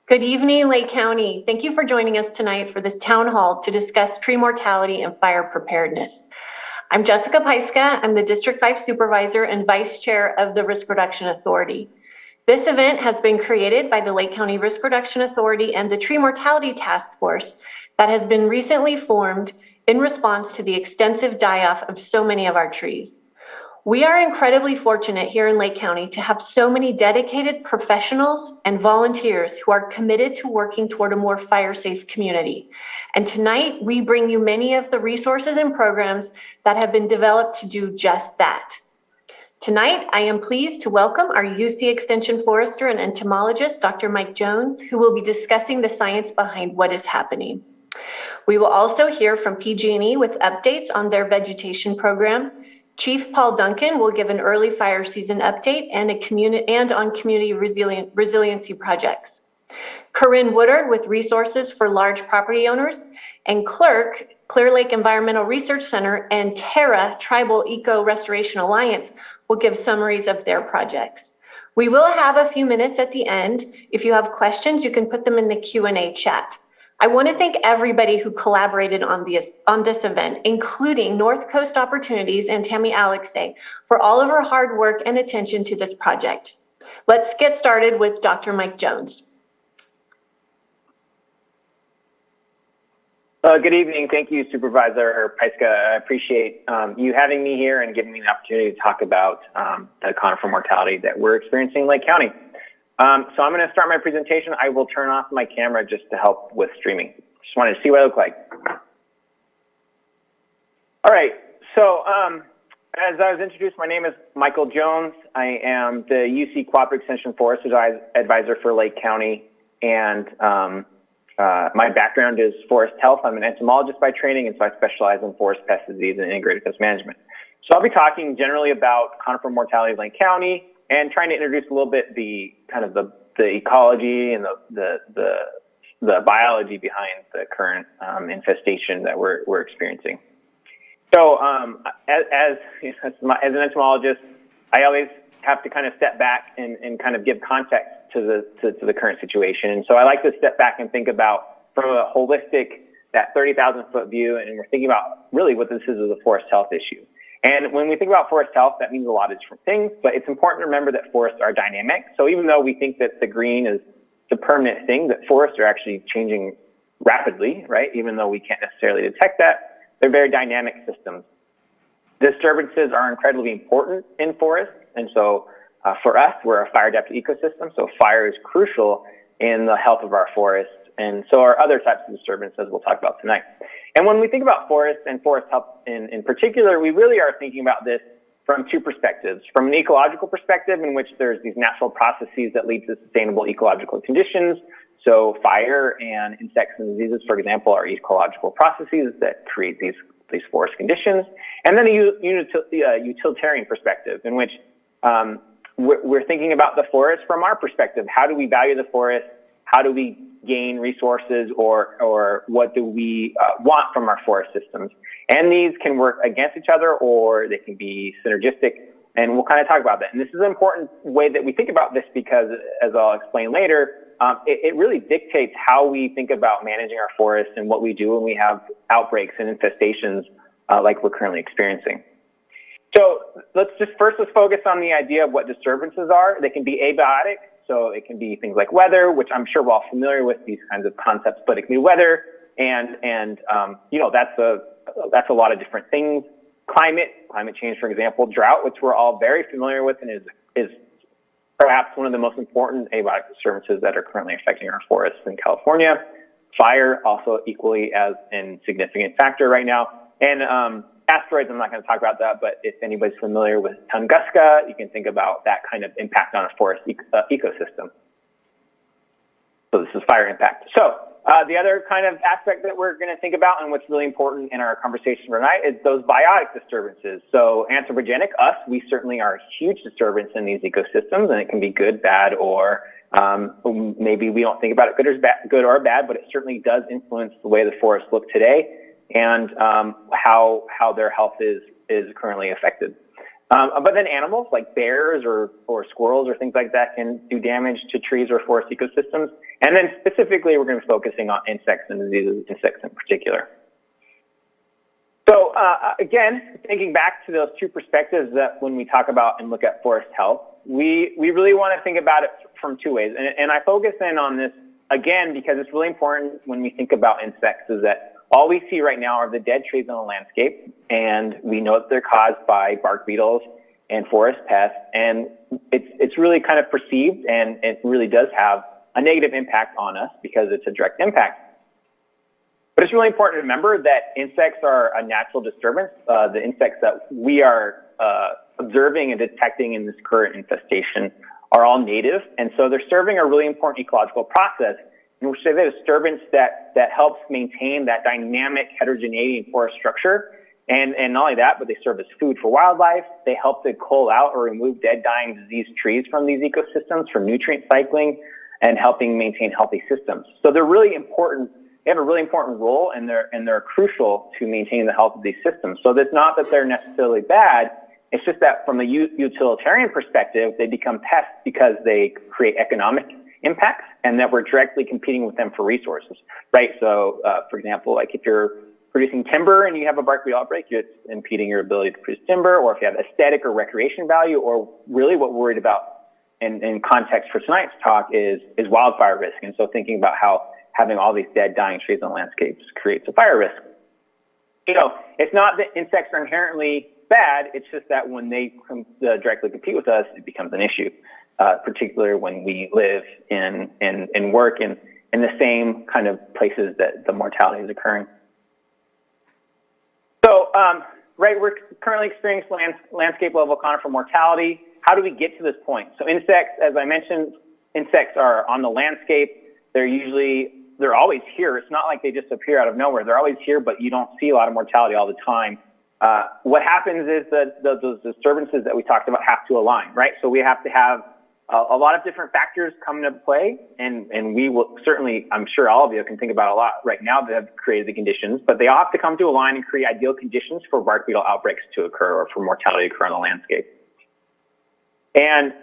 Good evening, Lake County. Thank you for joining us tonight for this town hall to discuss tree mortality and fire preparedness. I'm Jessica Pyska. I'm the District 5 Supervisor and Vice Chair of the Risk Reduction Authority. This event has been created by the Lake County Risk Reduction Authority and the Tree Mortality Task Force that has been recently formed in response to the extensive die-off of so many of our trees. We are incredibly fortunate here in Lake County to have so many dedicated professionals and volunteers who are committed to working toward a more fire-safe community. And tonight, we bring you many of the resources and programs that have been developed to do just that. Tonight, I am pleased to welcome our UC Extension Forester and entomologist, Dr. Mike Jones, who will be discussing the science behind what is happening. We will also hear from PG&E with updates on their vegetation program. Chief Paul Duncan will give an early fire season update and on community resiliency projects. Korinn Woodard with resources for large property owners, and Clerk, Clear Lake Environmental Research Center, and Terra Tribal EcoRestoration Alliance will give summaries of their projects. We will have a few minutes at the end. If you have questions, you can put them in the Q&A chat. I want to thank everybody who collaborated on this event, including North Coast Opportunities and Tammy Alexey, for all of her hard work and attention to this project. Let's get started with Dr. Mike Jones. Good evening. Thank you, Supervisor Pyska. I appreciate you having me here and giving me the opportunity to talk about the conifer mortality that we're experiencing in Lake County. So I'm going to start my presentation. I will turn off my camera just to help with streaming. Just wanted to see what I look like. All right. So as I was introduced, my name is Michael Jones. I am the UC Cooperative Extension Forest Advisor for Lake County. And my background is forest health. I'm an entomologist by training, and so I specialize in forest pest disease and integrated pest management. So I'll be talking generally about conifer mortality in Lake County, and trying to introduce a little bit the ecology and the biology behind the current infestation that we're experiencing. So as an entomologist, I always have to kind of step back and kind of give context to the current situation. And so I like to step back and think about from a holistic, that 30,000 foot view, and we're thinking about really what this is as a forest health issue. And when we think about forest health, that means a lot of different things, but it's important to remember that forests are dynamic. So even though we think that the green is the permanent thing, that forests are actually changing rapidly, right? Even though we can't necessarily detect that, they're very dynamic systems. Disturbances are incredibly important in forests. And so for us, we're a fire adapted ecosystem. So fire is crucial in the health of our forests. And so are other types of disturbances we'll talk about tonight. And when we think about forests and forest health in particular, we really are thinking about this from two perspectives. From an ecological perspective, in which there's these natural processes that lead to sustainable ecological conditions. So fire and insects and diseases, for example, are ecological processes that create these forest conditions. And then a utilitarian perspective, in which we're thinking about the forest from our perspective. How do we value the forest? How do we gain resources, or what do we want from our forest systems? And these can work against each other, or they can be synergistic, and we'll kind of talk about that. And this is an important way that we think about this because, as I'll explain later, it really dictates how we think about managing our forests and what we do when we have outbreaks and infestations like we're currently experiencing. So let's focus on the idea of what disturbances are. They can be abiotic. So it can be things like weather, which I'm sure we're all familiar with these kinds of concepts, but it can be weather, and you know, that's a lot of different things. Climate change, for example, drought, which we're all very familiar with, and is perhaps one of the most important abiotic disturbances that are currently affecting our forests in California. Fire, also equally as a significant factor right now. And asteroids, I'm not going to talk about that, but if anybody's familiar with Tunguska, you can think about that kind of impact on a forest ecosystem. So this is fire impact. So the other kind of aspect that we're going to think about, and what's really important in our conversation tonight, is those biotic disturbances. So anthropogenic, us, we certainly are a huge disturbance in these ecosystems, and it can be good, bad, or maybe we don't think about it good or bad, but it certainly does influence the way the forests look today, and how their health is currently affected. But then animals like bears or squirrels or things like that can do damage to trees or forest ecosystems. And then specifically, we're going to be focusing on insects and diseases, insects in particular. So again, thinking back to those two perspectives that when we talk about and look at forest health, we really want to think about it from two ways. And I focus in on this, again, because it's really important when we think about insects is that all we see right now are the dead trees on the landscape, and we know that they're caused by bark beetles and forest pests, and it's really kind of perceived, and it really does have a negative impact on us because it's a direct impact. But it's really important to remember that insects are a natural disturbance. The insects that we are observing and detecting in this current infestation are all native, and so they're serving a really important ecological process in which they're a disturbance that helps maintain that dynamic heterogeneity in forest structure. And not only that, but they serve as food for wildlife. They help to cull out or remove dead, dying, diseased trees from these ecosystems for nutrient cycling and helping maintain healthy systems. So they're really important. They have a really important role, and they're crucial to maintaining the health of these systems. So it's not that they're necessarily bad. It's just that from a utilitarian perspective, they become pests because they create economic impacts, and that we're directly competing with them for resources, right? So, for example, like if you're producing timber and you have a bark beetle outbreak, it's impeding your ability to produce timber, or if you have aesthetic or recreation value, or really what we're worried about in context for tonight's talk is wildfire risk. And so thinking about how having all these dead, dying trees on landscapes creates a fire risk. You know, it's not that insects are inherently bad, it's just that when they directly compete with us, it becomes an issue. Particularly when we live and work in the same kind of places that the mortality is occurring. So, right, we're currently experiencing landscape level conifer mortality. How do we get to this point? So insects, as I mentioned, insects are on the landscape. They're always here. It's not like they just appear out of nowhere. They're always here, but you don't see a lot of mortality all the time. What happens is that those disturbances that we talked about have to align, right? So we have to have a lot of different factors come into play, and we will certainly, I'm sure all of you can think about a lot right now that have created the conditions, but they all have to come to align and create ideal conditions for bark beetle outbreaks to occur or for mortality to occur on the landscape. And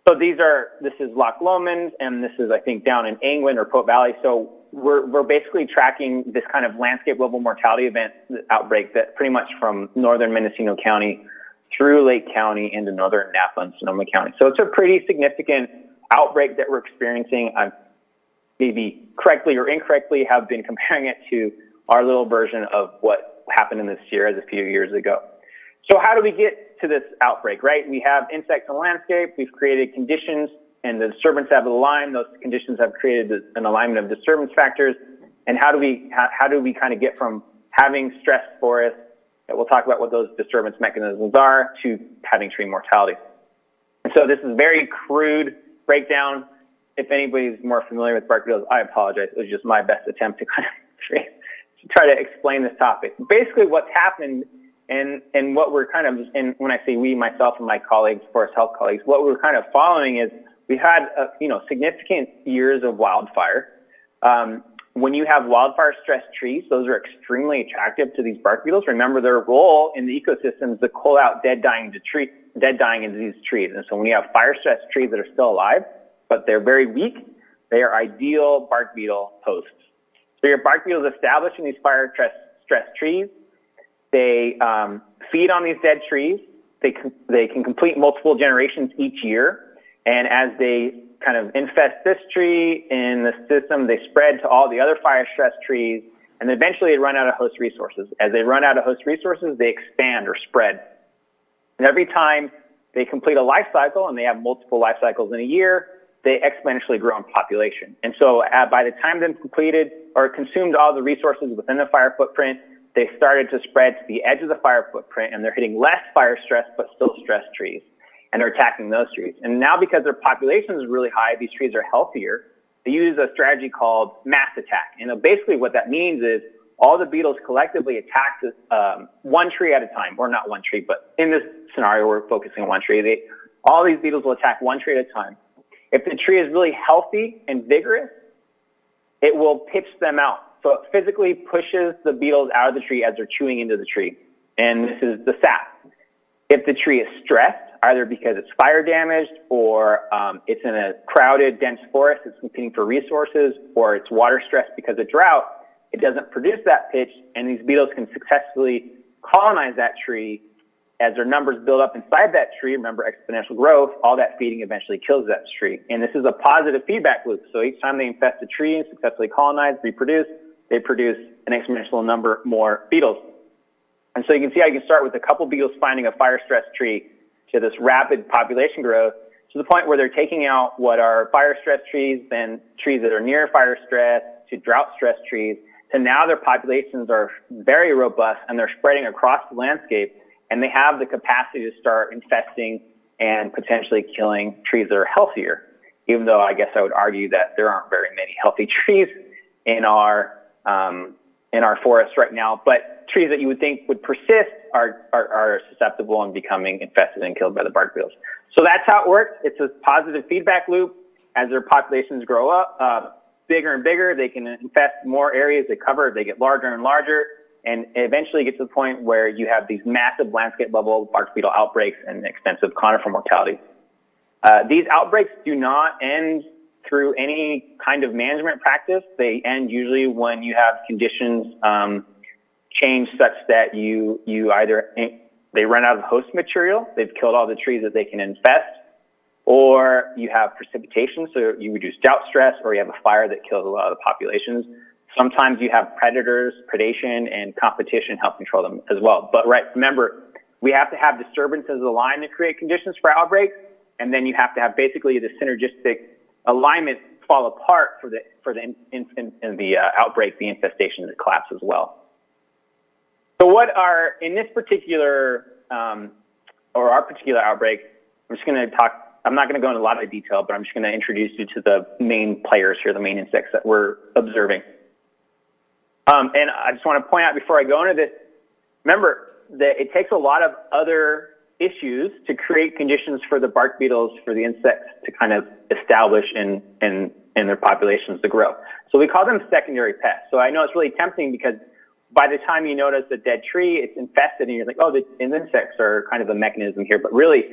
so this is Loch Lomond, and this is, I think, down in England or Pope Valley. So we're basically tracking this kind of landscape level mortality event outbreak that pretty much from northern Mendocino County through Lake County into northern Napa and Sonoma County. So it's a pretty significant outbreak that we're experiencing. I maybe correctly or incorrectly have been comparing it to our little version of what happened in the Sierras a few years ago. So how do we get to this outbreak, right? We have insects in the landscape. We've created conditions, and the disturbance have aligned. Those conditions have created an alignment of disturbance factors. And how do we kind of get from having stressed forests, that we'll talk about what those disturbance mechanisms are, to having tree mortality. And so this is a very crude breakdown. If anybody's more familiar with bark beetles, I apologize. It was just my best attempt to kind of try to explain this topic. Basically what's happened and what we're kind of, and when I say we, myself and my colleagues, forest health colleagues, what we're kind of following is we had, significant years of wildfire. When you have wildfire stressed trees, those are extremely attractive to these bark beetles. Remember, their role in the ecosystem is to cull out dead, dying and diseased trees. And so when you have fire stressed trees that are still alive, but they're very weak, they are ideal bark beetle hosts. So your bark beetles establish in these fire stressed trees. They feed on these dead trees. They can complete multiple generations each year. And as they kind of infest this tree in the system, they spread to all the other fire-stressed trees, and eventually they run out of host resources. As they run out of host resources, they expand or spread. And every time they complete a life cycle, and they have multiple life cycles in a year, they exponentially grow in population. And so by the time they've completed or consumed all the resources within the fire footprint, they started to spread to the edge of the fire footprint, and they're hitting less fire-stressed but still stressed trees. And they're attacking those trees. And now because their population is really high, these trees are healthier, they use a strategy called mass attack. And basically what that means is all the beetles collectively attack one tree at a time, or not one tree, but in this scenario, we're focusing on one tree. All these beetles will attack one tree at a time. If the tree is really healthy and vigorous, it will pitch them out. So it physically pushes the beetles out of the tree as they're chewing into the tree. And this is the sap. If the tree is stressed, either because it's fire damaged or it's in a crowded, dense forest that's competing for resources, or it's water stressed because of drought, it doesn't produce that pitch, and these beetles can successfully colonize that tree. As their numbers build up inside that tree, remember exponential growth, all that feeding eventually kills that tree. And this is a positive feedback loop. So each time they infest a tree and successfully colonize, reproduce, they produce an exponential number more beetles. And so you can see how you can start with a couple beetles finding a fire-stressed tree to this rapid population growth to the point where they're taking out what are fire-stressed trees, then trees that are near fire stress, to drought-stressed trees, to now their populations are very robust and they're spreading across the landscape, and they have the capacity to start infesting and potentially killing trees that are healthier, even though I guess I would argue that there aren't very many healthy trees in our forests right now, but trees that you would think would persist are susceptible and becoming infested and killed by the bark beetles. So that's how it works. It's a positive feedback loop. As their populations grow up, bigger and bigger, they can infest more areas they cover, they get larger and larger, and eventually get to the point where you have these massive landscape level bark beetle outbreaks and extensive conifer mortality. These outbreaks do not end through any kind of management practice. They end usually when you have conditions change such that you either, they run out of host material, they've killed all the trees that they can infest, or you have precipitation, so you reduce drought stress, or you have a fire that kills a lot of the populations. Sometimes you have predators, predation, and competition help control them as well. But remember, we have to have disturbances aligned to create conditions for outbreaks, and then you have to have basically the synergistic alignment fall apart for the outbreak, the infestation to collapse as well. So what are, in this particular, or our particular outbreak, I'm just going to talk, I'm not going to go into a lot of detail, but I'm just going to introduce you to the main players here, the main insects that we're observing. And I just want to point out before I go into this, remember that it takes a lot of other issues to create conditions for the bark beetles, for the insects to kind of establish and their populations to grow. So we call them secondary pests. So I know it's really tempting because by the time you notice a dead tree, it's infested, and you're like, oh, the insects are kind of a mechanism here. But really,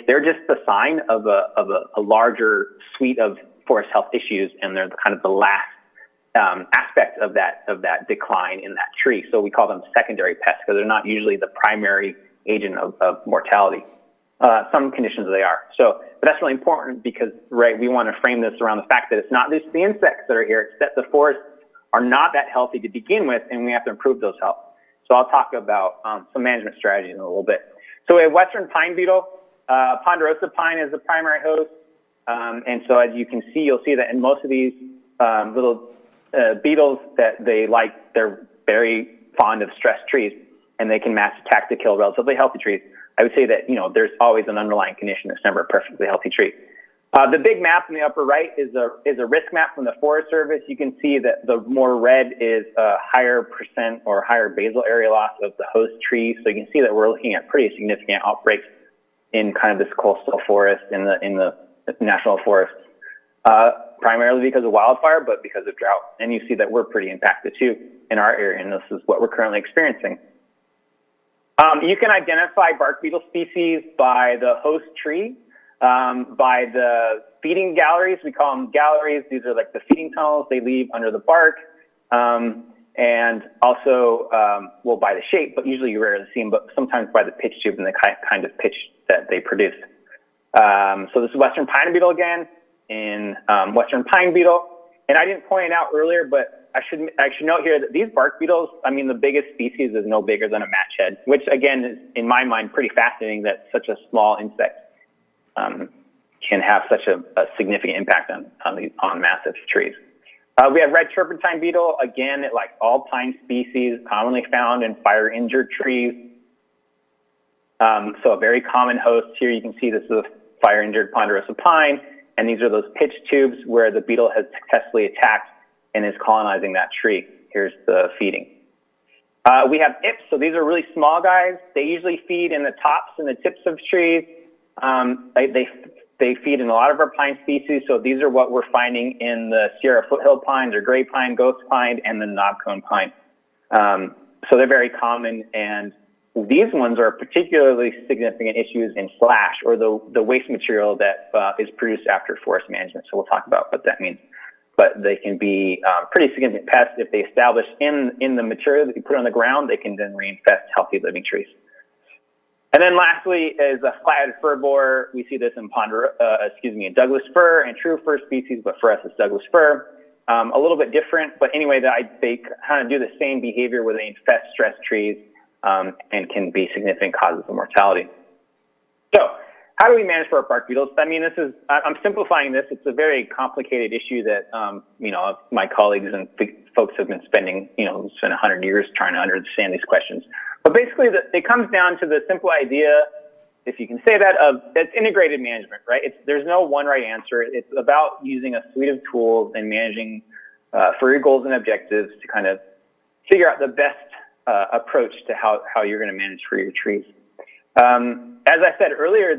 they're just the sign of a larger suite of forest health issues, and they're kind of the last aspect of that decline in that tree. So we call them secondary pests because they're not usually the primary agent of mortality. Some conditions they are. So, but that's really important because, we want to frame this around the fact that it's not just the insects that are here, it's that the forests are not that healthy to begin with, and we have to improve those health. So I'll talk about some management strategies in a little bit. So we have western pine beetle. Ponderosa pine is the primary host. And so as you can see, you'll see that in most of these little beetles that they're very fond of stressed trees, and they can mass attack to kill relatively healthy trees. I would say that, there's always an underlying condition that's never a perfectly healthy tree. The big map in the upper right is a risk map from the Forest Service. You can see that the more red is a higher percent or higher basal area loss of the host trees. So you can see that we're looking at pretty significant outbreaks in kind of this coastal forest in the national forest, primarily because of wildfire, but because of drought. And you see that we're pretty impacted too in our area, and this is what we're currently experiencing. You can identify bark beetle species by the host tree. By the feeding galleries, we call them galleries. These are like the feeding tunnels they leave under the bark, and also, by the shape, but usually you rarely see them, but sometimes by the pitch tube and the kind of pitch that they produce. So this is western pine beetle again, in western pine beetle. And I didn't point it out earlier, but I should note here that these bark beetles, the biggest species is no bigger than a match head, which again is, in my mind, pretty fascinating that such a small insect can have such a significant impact on massive trees. We have red turpentine beetle. Again, like all pine species, commonly found in fire-injured trees. So a very common host here. You can see this is a fire-injured ponderosa pine, and these are those pitch tubes where the beetle has successfully attacked and is colonizing that tree. Here's the feeding. We have ips. So these are really small guys. They usually feed in the tops and the tips of trees. They feed in a lot of our pine species, so these are what we're finding in the Sierra foothill pines or gray pine, ghost pine, and the knobcone pine. So they're very common, and these ones are particularly significant issues in slash, or the waste material that is produced after forest management. So we'll talk about what that means. But they can be pretty significant pests if they establish in the material that you put on the ground. They can then reinfest healthy living trees. And then lastly is a flat-headed fir borer. We see this in in Douglas fir and true fir species, but for us it's Douglas fir. A little bit different, but anyway, they kind of do the same behavior where they infest stressed trees and can be significant causes of mortality. So how do we manage for our bark beetles? I mean, I'm simplifying this. It's a very complicated issue that, my colleagues and folks have been spending 100 years trying to understand these questions. But basically, it comes down to the simple idea, if you can say that, of that's integrated management, right? There's no one right answer. It's about using a suite of tools and managing for your goals and objectives to kind of figure out the best approach to how you're going to manage for your trees. As I said earlier,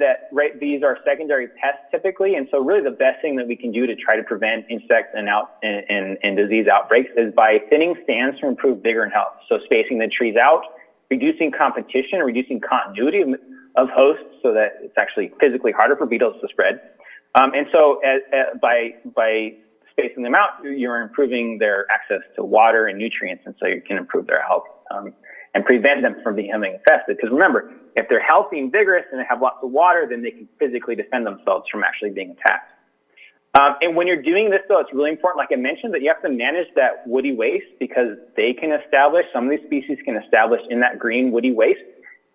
these are secondary pests typically, and so really the best thing that we can do to try to prevent insect and disease outbreaks is by thinning stands to improve vigor and health. So spacing the trees out, reducing competition, reducing continuity of hosts so that it's actually physically harder for beetles to spread. And so by spacing them out, you're improving their access to water and nutrients, and so you can improve their health and prevent them from becoming infested. Because remember, if they're healthy and vigorous and they have lots of water, then they can physically defend themselves from actually being attacked. And when you're doing this, though, it's really important, like I mentioned, that you have to manage that woody waste because they can establish, some of these species can establish in that green woody waste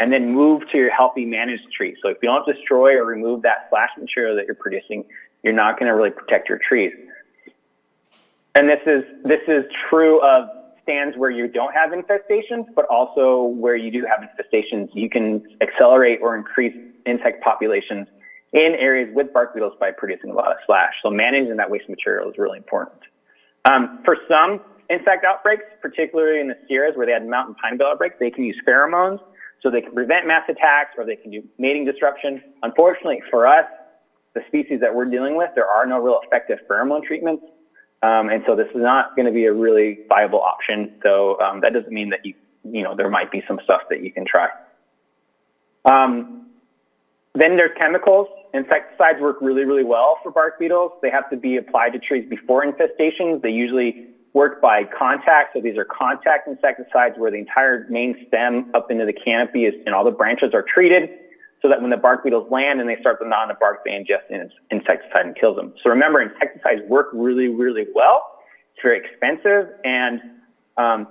and then move to your healthy managed tree. So if you don't destroy or remove that slash material that you're producing, you're not going to really protect your trees. And this is true of stands where you don't have infestations, but also where you do have infestations, you can accelerate or increase insect populations in areas with bark beetles by producing a lot of slash. So managing that waste material is really important. For some insect outbreaks, particularly in the Sierras where they had mountain pine beetle outbreaks, they can use pheromones so they can prevent mass attacks or they can do mating disruption. Unfortunately for us, the species that we're dealing with, there are no real effective pheromone treatments. And so this is not going to be a really viable option. So that doesn't mean that there might be some stuff that you can try. Then there's chemicals. Insecticides work really, really well for bark beetles. They have to be applied to trees before infestations. They usually work by contact. So these are contact insecticides where the entire main stem up into the canopy and all the branches are treated so that when the bark beetles land and they start to gnaw on the bark, they ingest an insecticide and kills them. So remember, insecticides work really, really well. It's very expensive, and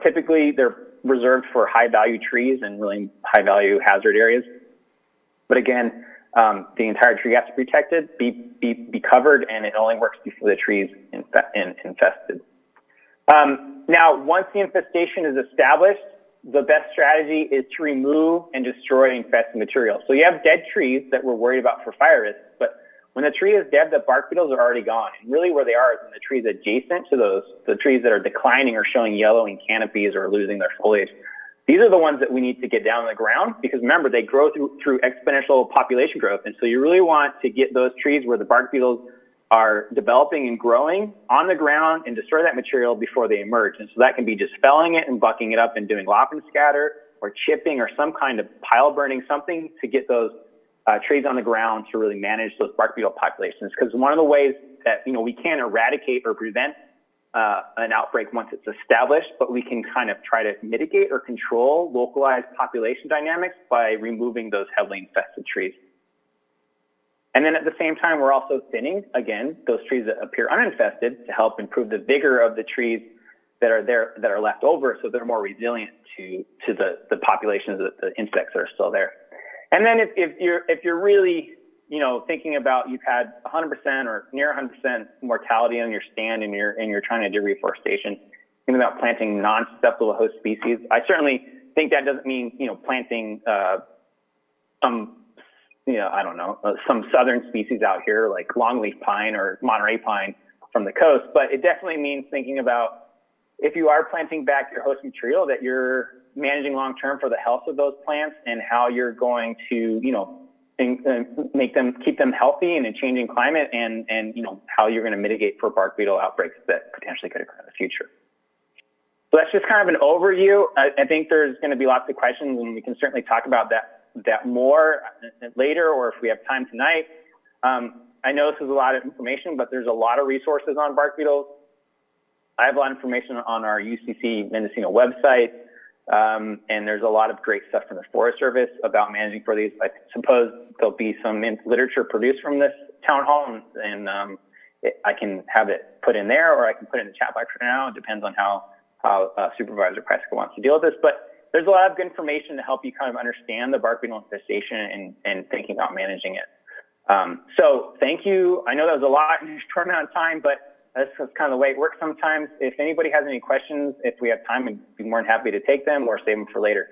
typically they're reserved for high-value trees and really high-value hazard areas. But again, the entire tree has to be protected, be covered, and it only works before the tree's infested. Now, once the infestation is established, the best strategy is to remove and destroy infested material. So you have dead trees that we're worried about for fire risk, but when the tree is dead, the bark beetles are already gone. And really where they are is in the trees adjacent to the trees that are declining or showing yellowing canopies or losing their foliage. These are the ones that we need to get down on the ground because remember, they grow through exponential population growth. And so you really want to get those trees where the bark beetles are developing and growing on the ground and destroy that material before they emerge. And so that can be just felling it and bucking it up and doing lop and scatter or chipping or some kind of pile burning, something to get those trees on the ground to really manage those bark beetle populations. Because one of the ways that we can't eradicate or prevent an outbreak once it's established, but we can kind of try to mitigate or control localized population dynamics by removing those heavily infested trees. And then at the same time, we're also thinning, again, those trees that appear uninfested to help improve the vigor of the trees that are there, that are left over, so they're more resilient to the populations of the insects that are still there. And then if you're really, thinking about you've had 100% or near 100% mortality on your stand and you're trying to do reforestation, think about planting non-susceptible host species. I certainly think that doesn't mean, planting some southern species out here like longleaf pine or Monterey pine from the coast, but it definitely means thinking about if you are planting back your host material that you're managing long-term for the health of those plants and how you're going to, keep them healthy in a changing climate and how you're going to mitigate for bark beetle outbreaks that potentially could occur in the future. So that's just kind of an overview. I think there's going to be lots of questions, and we can certainly talk about that more later, or if we have time tonight. I know this is a lot of information, but there's a lot of resources on bark beetles. I have a lot of information on our UCCE Mendocino website, and there's a lot of great stuff from the Forest Service about managing for these. I suppose there'll be some literature produced from this town hall, and I can have it put in there, or I can put it in the chat box right now. It depends on how Supervisor Pyska wants to deal with this, but there's a lot of good information to help you kind of understand the bark beetle infestation and thinking about managing it. So thank you. I know that was a lot in a short amount of time, but that's kind of the way it works sometimes. If anybody has any questions, if we have time, I'd be more than happy to take them or save them for later.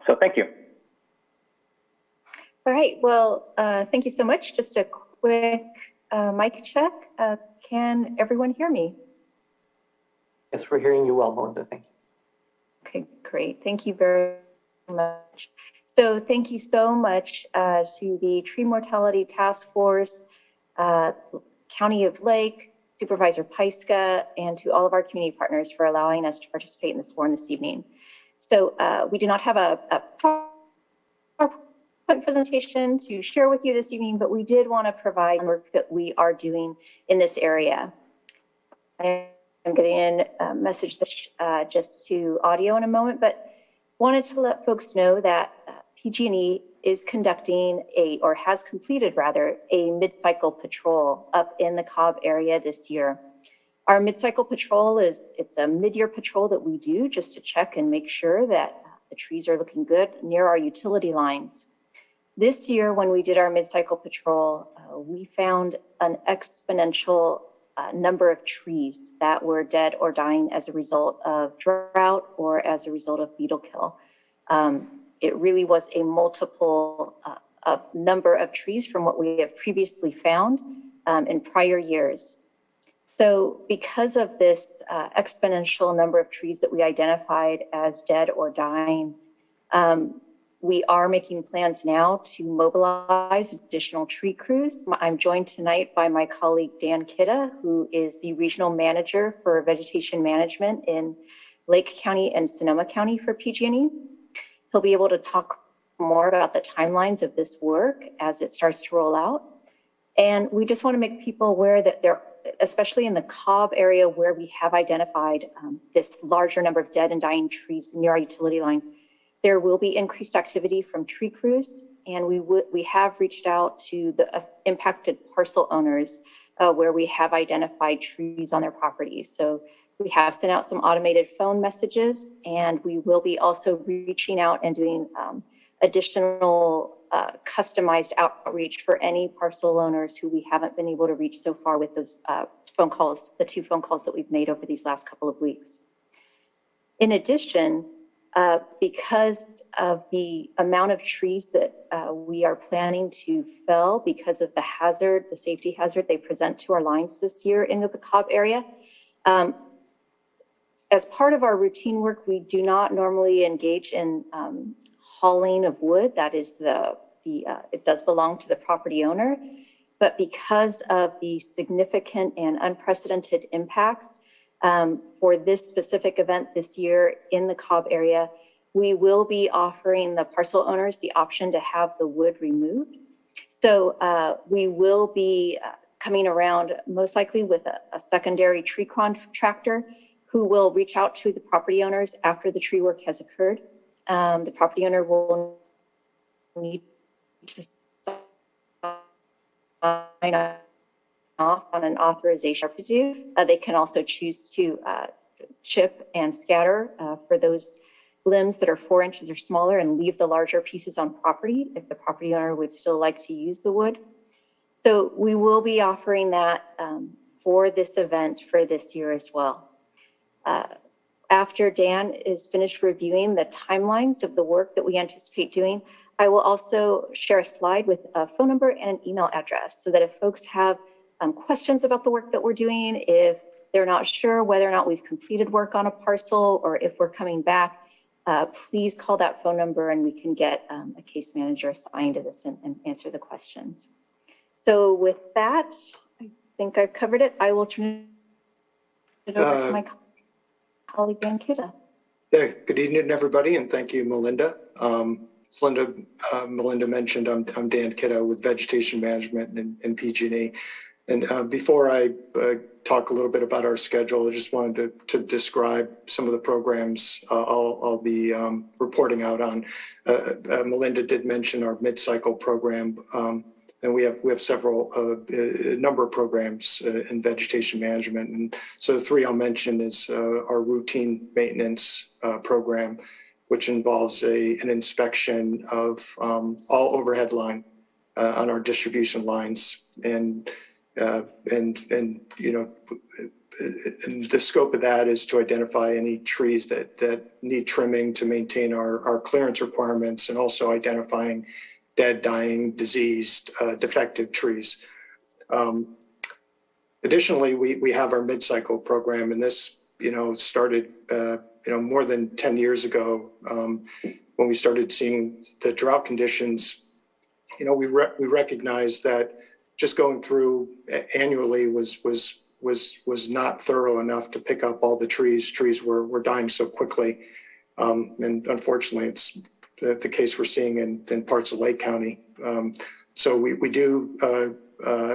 So thank you. All right, well, thank you so much. Just a quick mic check. Can everyone hear me? Yes, we're hearing you well, Melinda. Thank you. Okay, great. Thank you very much. So thank you so much to the Tree Mortality Task Force, County of Lake, Supervisor Pyska, and to all of our community partners for allowing us to participate in this forum this evening. So we do not have a PowerPoint presentation to share with you this evening, but we did want to provide work that we are doing in this area. I'm getting in a message just to audio in a moment, but wanted to let folks know that PG&E is conducting or has completed rather, a mid-cycle patrol up in the Cobb area this year. Our mid-cycle patrol it's a mid-year patrol that we do just to check and make sure that the trees are looking good near our utility lines. This year, when we did our mid-cycle patrol, we found an exponential number of trees that were dead or dying as a result of drought or as a result of beetle kill. It really was a multiple number of trees from what we have previously found in prior years. So because of this exponential number of trees that we identified as dead or dying, we are making plans now to mobilize additional tree crews. I'm joined tonight by my colleague, Dan Kidda, who is the Regional Manager for Vegetation Management in Lake County and Sonoma County for PG&E. He'll be able to talk more about the timelines of this work as it starts to roll out. And we just want to make people aware that there, especially in the Cobb area where we have identified this larger number of dead and dying trees near our utility lines, there will be increased activity from tree crews. And we have reached out to the impacted parcel owners where we have identified trees on their properties. So we have sent out some automated phone messages, and we will be also reaching out and doing additional customized outreach for any parcel owners who we haven't been able to reach so far with those phone calls, the 2 phone calls that we've made over these last couple of weeks. In addition, because of the amount of trees that we are planning to fell because of the hazard, the safety hazard they present to our lines this year into the Cobb area, as part of our routine work, we do not normally engage in hauling of wood. That is it does belong to the property owner. But because of the significant and unprecedented impacts for this specific event this year in the Cobb area, we will be offering the parcel owners the option to have the wood removed. So we will be coming around most likely with a secondary tree contractor who will reach out to the property owners after the tree work has occurred. The property owner will need to sign off on an authorization to do. They can also choose to chip and scatter for those limbs that are 4 inches or smaller and leave the larger pieces on property if the property owner would still like to use the wood. So we will be offering that for this event for this year as well. After Dan is finished reviewing the timelines of the work that we anticipate doing, I will also share a slide with a phone number and an email address so that if folks have questions about the work that we're doing, if they're not sure whether or not we've completed work on a parcel or if we're coming back, please call that phone number and we can get a case manager assigned to this and answer the questions. So with that, I think I've covered it. I will turn it over to my colleague Dan Kidda. Yeah, good evening, everybody, and thank you, Melinda. As Melinda mentioned, I'm Dan Kidda with Vegetation Management and PG&E. And before I talk a little bit about our schedule, I just wanted to describe some of the programs I'll be reporting out on. Melinda did mention our mid-cycle program, and we have several, a number of programs in vegetation management. And so the three I'll mention is our routine maintenance program, which involves an inspection of all overhead line on our distribution lines. And you know, and the scope of that is to identify any trees that need trimming to maintain our clearance requirements, and also identifying dead, dying, diseased, defective trees. Additionally, we have our mid-cycle program, and this, you know, started, you know, more than 10 years ago when we started seeing the drought conditions. You know, we recognized that just going through annually was not thorough enough to pick up all the trees. Trees were dying so quickly, and unfortunately, it's the case we're seeing in parts of Lake County. So we do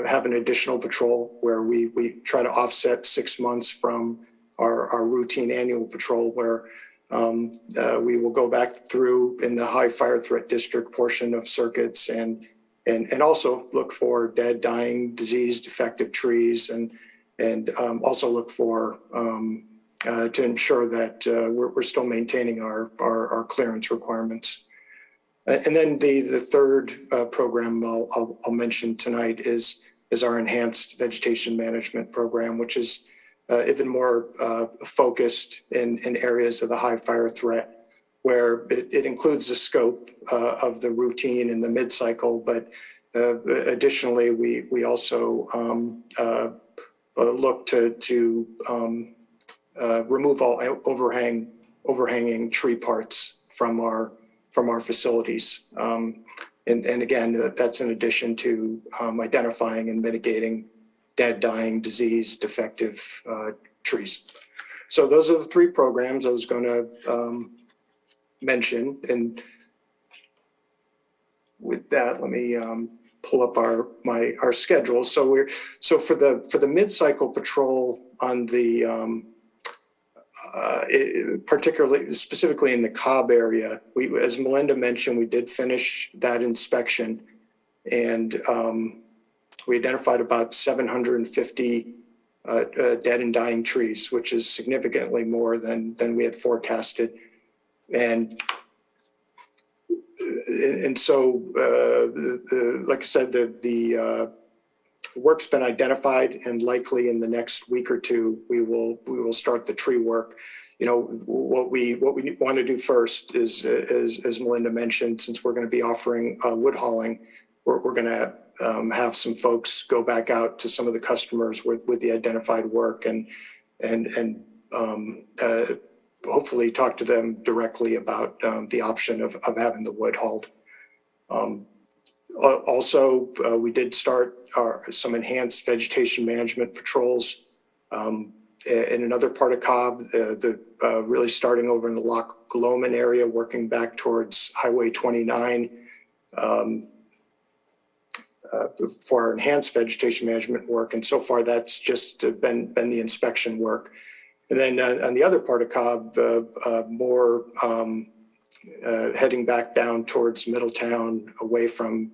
have an additional patrol where we try to offset 6 months from our routine annual patrol, where we will go back through in the high fire threat district portion of circuits and also look for dead, dying, diseased, defective trees, and also look for to ensure that we're still maintaining our clearance requirements. And then the third program I'll mention tonight is our enhanced vegetation management program, which is even more focused in areas of the high fire threat, where it includes the scope of the routine and the mid-cycle, but additionally, we also look to remove all overhanging tree parts from our facilities. And again, that's in addition to identifying and mitigating dead, dying, diseased, defective trees. So those are the three programs I was going to mention. And with that, let me pull up our schedule. So for the mid-cycle patrol on the particularly specifically in the Cobb area, as Melinda mentioned, we did finish that inspection, and we identified about 750 dead and dying trees, which is significantly more than we had forecasted. And so, like I said, the work's been identified, and likely in the next week or two, we will start the tree work. You know, what we want to do first is, as Melinda mentioned, since we're going to be offering wood hauling, we're going to have some folks go back out to some of the customers with the identified work, and hopefully talk to them directly about the option of having the wood hauled. Also, we did start some enhanced vegetation management patrols in another part of Cobb, really starting over in the Loch Lomond area, working back towards Highway 29 for our enhanced vegetation management work. And so far, that's just been the inspection work. And then on the other part of Cobb, more heading back down towards Middletown, away from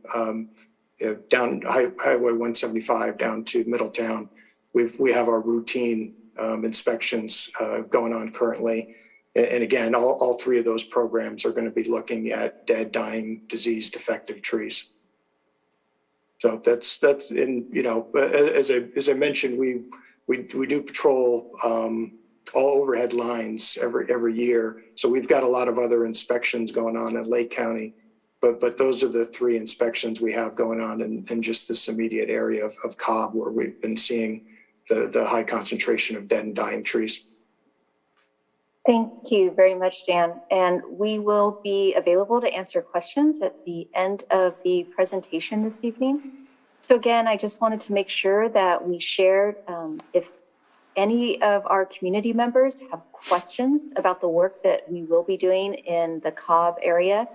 down Highway 175 down to Middletown. We have our routine inspections going on currently. And again, all three of those programs are going to be looking at dead, dying, diseased, defective trees. So that's in, you know, as I mentioned, we do patrol all overhead lines every year. So we've got a lot of other inspections going on in Lake County, but those are the three inspections we have going on in just this immediate area of Cobb, where we've been seeing the high concentration of dead and dying trees. Thank you very much, Dan. And we will be available to answer questions at the end of the presentation this evening. So again, I just wanted to make sure that we shared, if any of our community members have questions about the work that we will be doing in the Cobb area,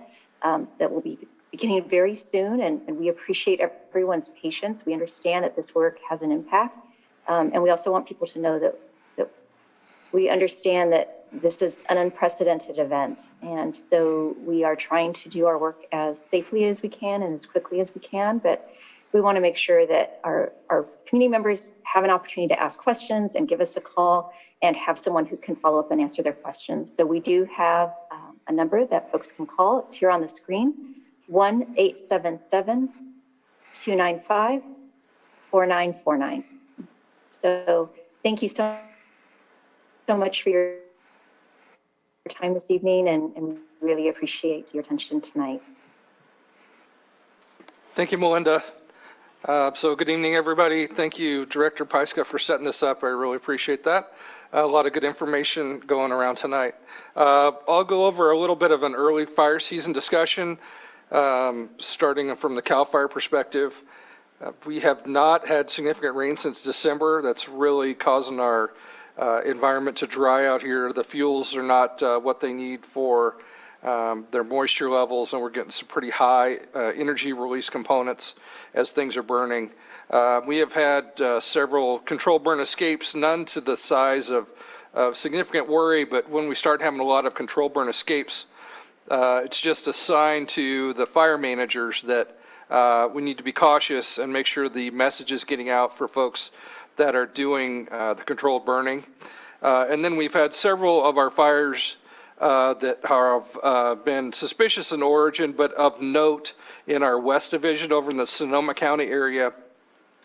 that will be beginning very soon, and we appreciate everyone's patience. We understand that this work has an impact, and we also want people to know that we understand that this is an unprecedented event, and so we are trying to do our work as safely as we can and as quickly as we can, but we want to make sure that our community members have an opportunity to ask questions and give us a call and have someone who can follow up and answer their questions. So we do have a number that folks can call. It's here on the screen, 1-877-295-4949. So thank you so much for your time this evening, and really appreciate your attention tonight. Thank you, Melinda. So good evening, everybody. Thank you, Director Pyska, for setting this up. I really appreciate that. A lot of good information going around tonight. I'll go over a little bit of an early fire season discussion, starting from the CAL FIRE perspective. We have not had significant rain since December. That's really causing our environment to dry out here. The fuels are not what they need for their moisture levels, and we're getting some pretty high energy release components as things are burning. We have had several control burn escapes, none to the size of significant worry, but when we start having a lot of control burn escapes, it's just a sign to the fire managers that we need to be cautious and make sure the message is getting out for folks that are doing the controlled burning. And then we've had several of our fires that have been suspicious in origin, but of note in our West Division over in the Sonoma County area,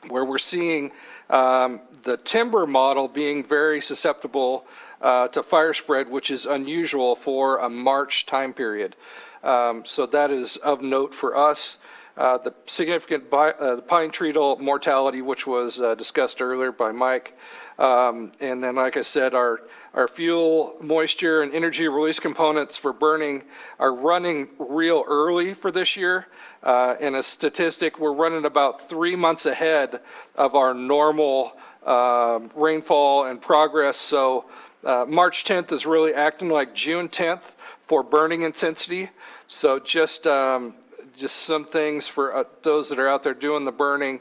where we're seeing the timber model being very susceptible to fire spread, which is unusual for a March time period. So that is of note for us. The significant pine treatle mortality, which was discussed earlier by Mike. And then, like I said, our fuel, moisture, and energy release components for burning are running real early for this year. In a statistic, we're running about 3 months ahead of our normal rainfall and progress. So March 10th is really acting like June 10th for burning intensity. So just some things for those that are out there doing the burning,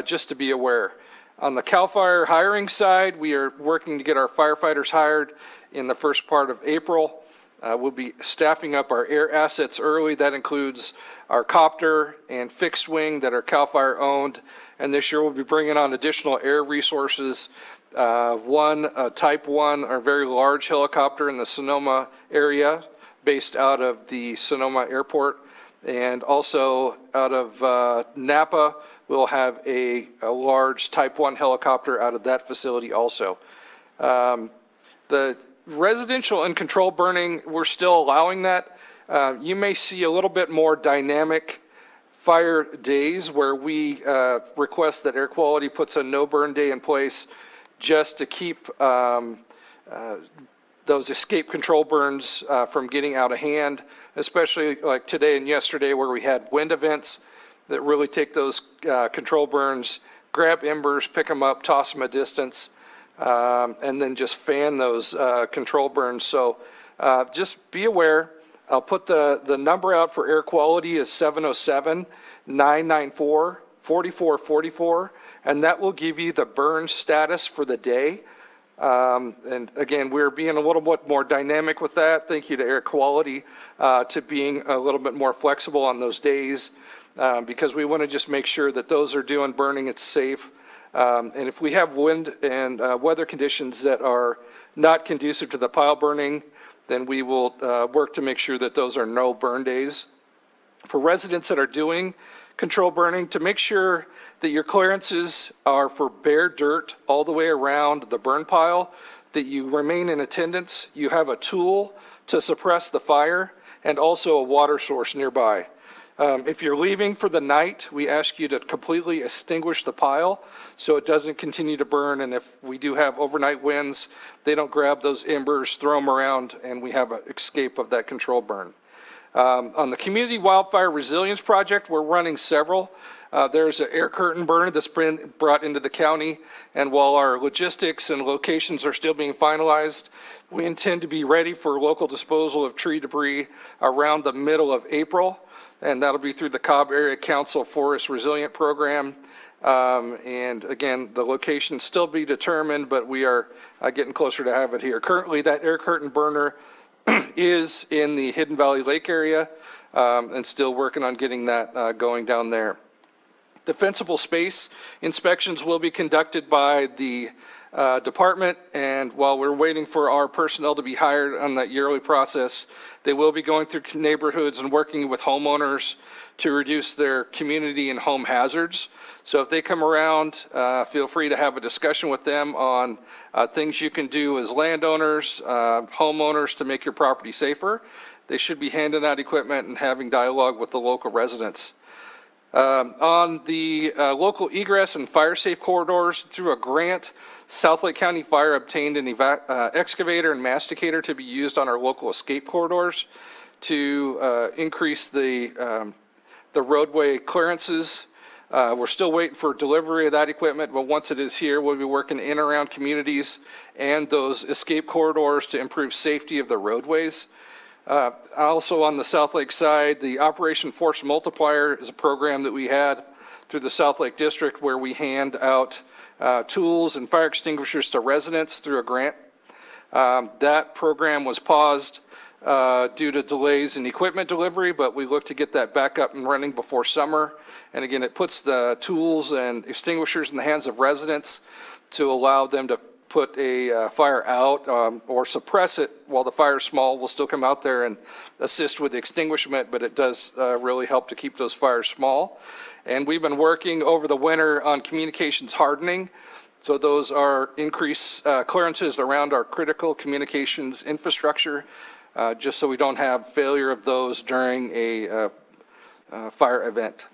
just to be aware. On the CAL FIRE hiring side, we are working to get our firefighters hired in the first part of April. We'll be staffing up our air assets early. That includes our copter and fixed wing that are CAL FIRE owned. And this year we'll be bringing on additional air resources. One, Type 1, our very large helicopter in the Sonoma area, based out of the Sonoma Airport. And also out of Napa, we'll have a large Type 1 helicopter out of that facility also. The residential and control burning, we're still allowing that. You may see a little bit more dynamic fire days where we request that air quality puts a no burn day in place just to keep those escape control burns from getting out of hand, especially like today and yesterday where we had wind events that really take those control burns, grab embers, pick them up, toss them a distance, and then just fan those control burns. So just be aware. I'll put the number out for air quality is 707-994-4444, and that will give you the burn status for the day. And again, we're being a little bit more dynamic with that. Thank you to air quality to being a little bit more flexible on those days because we want to just make sure that those are doing burning, it's safe. And if we have wind and weather conditions that are not conducive to the pile burning, then we will work to make sure that those are no burn days. For residents that are doing control burning, to make sure that your clearances are for bare dirt all the way around the burn pile, that you remain in attendance, you have a tool to suppress the fire, and also a water source nearby. If you're leaving for the night, we ask you to completely extinguish the pile so it doesn't continue to burn, and if we do have overnight winds, they don't grab those embers, throw them around, and we have an escape of that control burn. On the Community Wildfire Resilience Project, we're running several. There's an air curtain burner that's been brought into the county, and while our logistics and locations are still being finalized, we intend to be ready for local disposal of tree debris around the middle of April, and that'll be through the Cobb Area Council Forest Resilient Program. And again, the location still be determined, but we are getting closer to have it here. Currently, that air curtain burner is in the Hidden Valley Lake area, and still working on getting that going down there. Defensible space inspections will be conducted by the department, and while we're waiting for our personnel to be hired on that yearly process, they will be going through neighborhoods and working with homeowners to reduce their community and home hazards. So if they come around, feel free to have a discussion with them on things you can do as landowners, homeowners to make your property safer. They should be handing out equipment and having dialogue with the local residents. On the local egress and fire safe corridors, through a grant, South Lake County Fire obtained an excavator and masticator to be used on our local escape corridors to increase the roadway clearances. We're still waiting for delivery of that equipment, but once it is here, we'll be working in and around communities and those escape corridors to improve safety of the roadways. Also on the South Lake side, the Operation Force Multiplier is a program that we had through the South Lake District where we hand out tools and fire extinguishers to residents through a grant. That program was paused due to delays in equipment delivery, but we look to get that back up and running before summer. And again, it puts the tools and extinguishers in the hands of residents to allow them to put a fire out or suppress it while the fire is small. We'll still come out there and assist with the extinguishment, but it does really help to keep those fires small. And we've been working over the winter on communications hardening. So those are increased clearances around our critical communications infrastructure, just so we don't have failure of those during a fire event.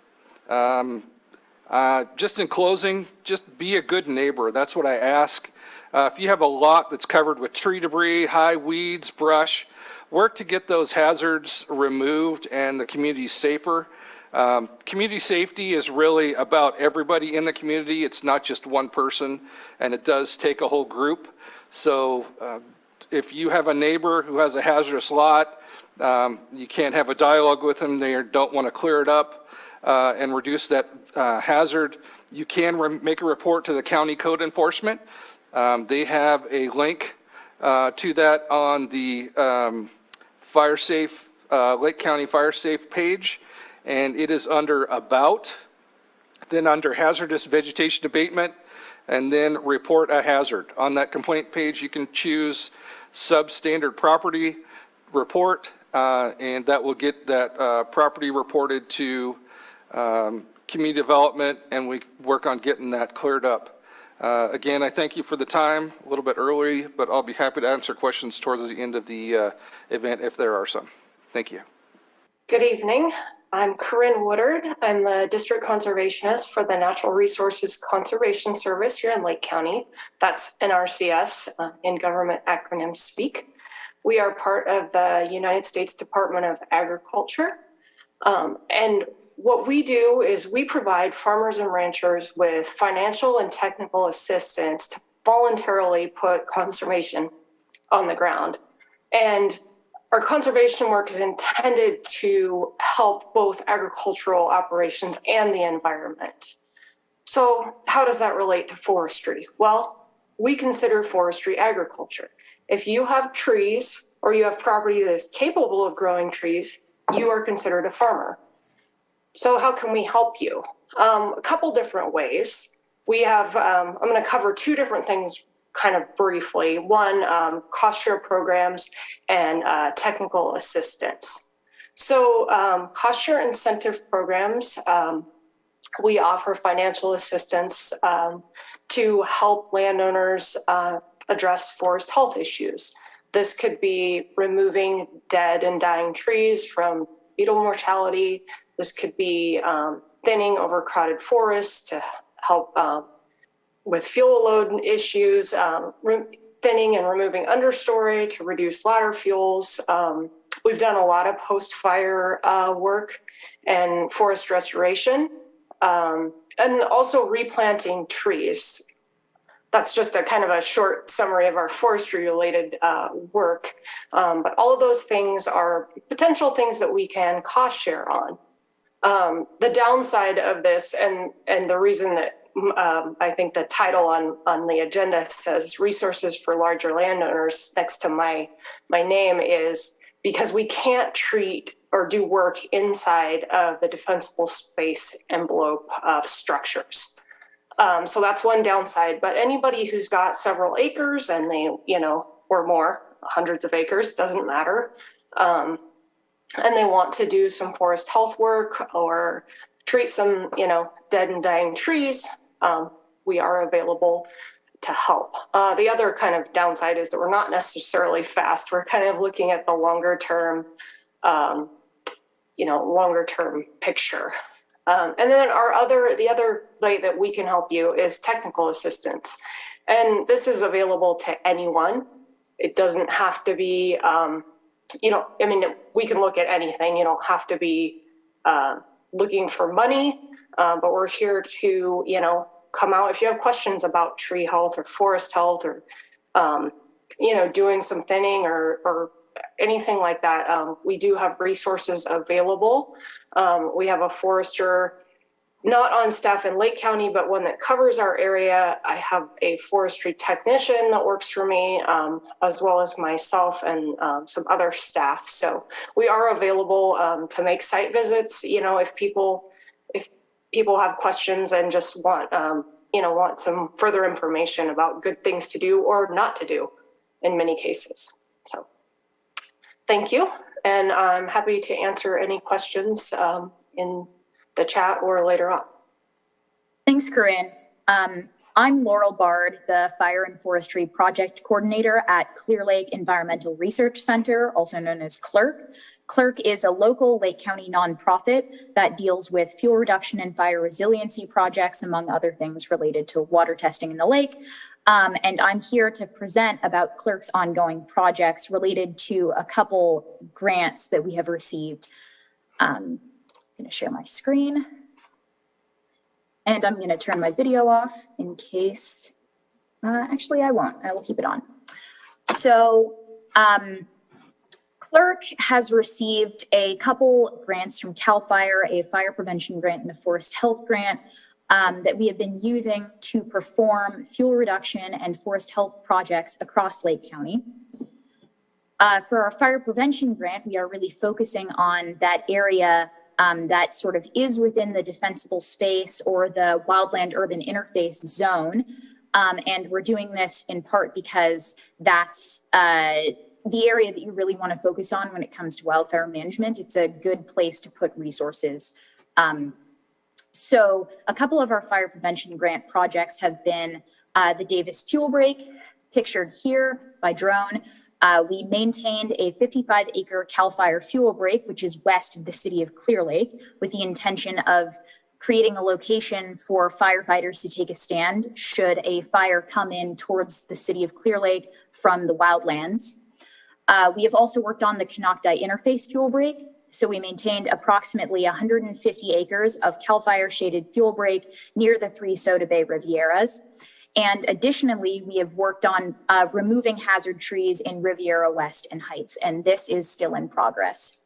Just in closing, just be a good neighbor. That's what I ask. If you have a lot that's covered with tree debris, high weeds, brush, work to get those hazards removed and the community safer. Community safety is really about everybody in the community. It's not just one person, and it does take a whole group. So if you have a neighbor who has a hazardous lot, you can't have a dialogue with them. They don't want to clear it up and reduce that hazard. You can make a report to the county code enforcement. They have a link to that on the Fire Safe, Lake County Fire Safe page, and it is under About, then under Hazardous Vegetation Abatement, and then Report a Hazard. On that complaint page, you can choose Substandard Property Report, and that will get that property reported to Community Development, and we work on getting that cleared up. Again, I thank you for the time, a little bit early, but I'll be happy to answer questions towards the end of the event if there are some. Thank you. Good evening. I'm Korinn Woodard. I'm the District Conservationist for the Natural Resources Conservation Service here in Lake County. That's NRCS in government acronym speak. We are part of the United States Department of Agriculture. And what we do is we provide farmers and ranchers with financial and technical assistance to voluntarily put conservation on the ground. And our conservation work is intended to help both agricultural operations and the environment. So how does that relate to forestry? Well, we consider forestry agriculture. If you have trees or you have property that is capable of growing trees, you are considered a farmer. So how can we help you? A couple different ways. We have, I'm going to cover two different things kind of briefly. One, cost share programs and technical assistance. So cost share incentive programs, we offer financial assistance to help landowners address forest health issues. This could be removing dead and dying trees from beetle mortality. This could be thinning overcrowded forests to help with fuel load issues, thinning and removing understory to reduce ladder fuels, We've done a lot of post-fire work and forest restoration, and also replanting trees. That's just a kind of a short summary of our forestry related work. But all of those things are potential things that we can cost share on. The downside of this, and the reason that I think the title on the agenda says resources for larger landowners next to my name, is because we can't treat or do work inside of the defensible space envelope of structures. So that's one downside, but anybody who's got several acres and they, or more, hundreds of acres, doesn't matter, and they want to do some forest health work or treat some, dead and dying trees, we are available to help. The other kind of downside is that we're not necessarily fast. We're kind of looking at the longer term, longer term picture. And then the other way that we can help you is technical assistance. And this is available to anyone. It doesn't have to be, we can look at anything. You don't have to be looking for money, but we're here to, come out if you have questions about tree health or forest health or, doing some thinning or anything like that. We do have resources available. We have a forester, not on staff in Lake County, but one that covers our area. I have a forestry technician that works for me, as well as myself and some other staff. So we are available to make site visits. If people have questions and just want, want some further information about good things to do or not to do in many cases. So thank you. And I'm happy to answer any questions in the chat or later on. Thanks, Korinn. I'm Laurel Bard, the Fire and Forestry Project Coordinator at Clear Lake Environmental Research Center, also known as Clerk. Clerk is a local Lake County nonprofit that deals with fuel reduction and fire resiliency projects, among other things related to water testing in the lake. And I'm here to present about Clerk's ongoing projects related to a couple grants that we have received. I'm going to share my screen. And I'm going to turn my video off in case, actually I won't, I will keep it on. So Clerk has received a couple grants from CAL FIRE, a fire prevention grant and a forest health grant that we have been using to perform fuel reduction and forest health projects across Lake County. For our fire prevention grant, we are really focusing on that area that sort of is within the defensible space or the wildland urban interface zone. And we're doing this in part because that's the area that you really want to focus on when it comes to wildfire management. It's a good place to put resources. So a couple of our fire prevention grant projects have been the Davis Fuel Break, pictured here by drone. We maintained a 55-acre CAL FIRE fuel break, which is west of the city of Clear Lake, with the intention of creating a location for firefighters to take a stand should a fire come in towards the city of Clear Lake from the wildlands. We have also worked on the Kanakdae interface fuel break. So we maintained approximately 150 acres of CAL FIRE shaded fuel break near the 3 Soda Bay Rivieras. And additionally, we have worked on removing hazard trees in Riviera West and Heights, and this is still in progress.